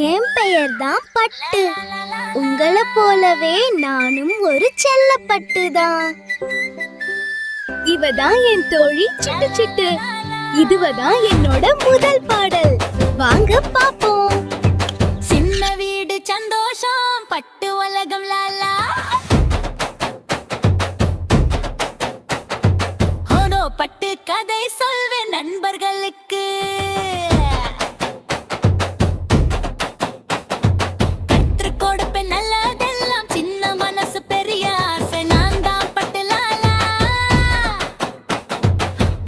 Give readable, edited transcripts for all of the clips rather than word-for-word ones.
என் பெயர் தான் பட்டு. உங்களை போலவே நானும் ஒரு செல்லப்பட்டு தான். இவதான் என் தோழி சிட்டு சிட்டு. இதுவதான் என்னோட முதல் பாடல். வாங்க பாப்போம். சின்ன வீடு சந்தோஷம், பட்டு உலகம் லாலா. ஓனோ பட்டு கதை சொல்வேன் நண்பர்களுக்கு. கற்றுக் கொடுப்பேன் நல்லதெல்லாம், சின்ன மனசு பெரிய ஆசை. நான் தான் பட்டு லாலா.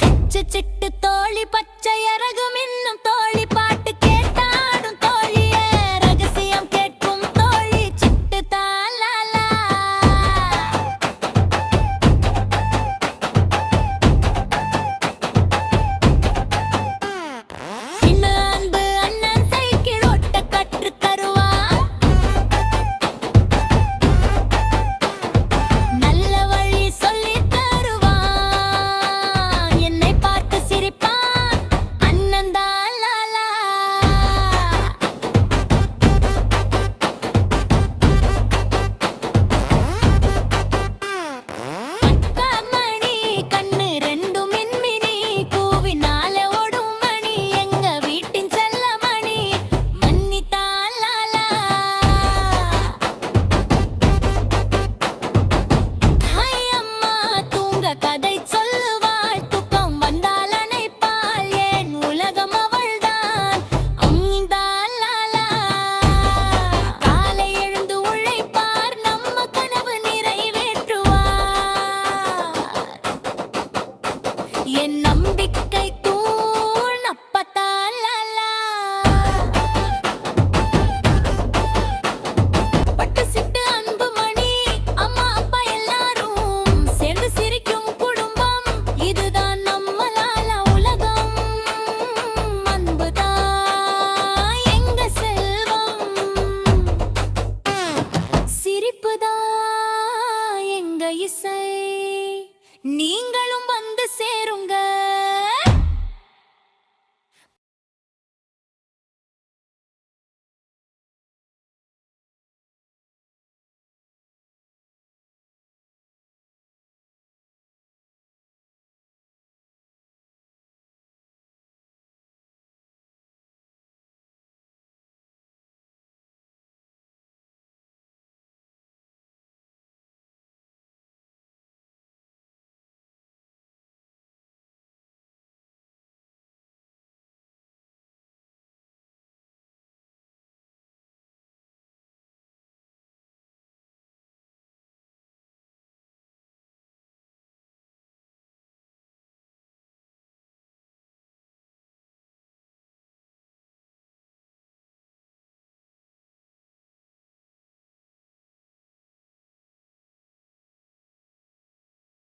கச்சு சிட்டு தோழி பச்சை அரகும் இன்னும் தோழி பாட்டு கேட்டாடும் தோழியே. ரகசியம் கேட்கும் தோழி சிட்டு தான் லாலா. இன்னும் அன்பு அண்ணன் சைக்கிள் ஓட்ட கற்றுத் தருவான். நல்ல வழி சொல்லித் தருவான். என்னை பார்த்து சிரிப்பான் அண்ணன் தான் லாலா. பக்கமணி கண்ணு ரெண்டு மின்மினி, கூவினால ஓடும் மணி, எங்க வீட்டின் செல்லமணி மன்னி தான் லாலா. ஹாய் அம்மா தூங்க கதை சொல்லுவாள், தூக்கம் வந்தால் அணைப்பாள். ஏன் உலகம் அவள்தான் அம்மிதான் லாலா. காலை எழுந்து உழைப்பார், நம்ம கனவு நிறைவேற்றுவார். என் நம்பிக்கை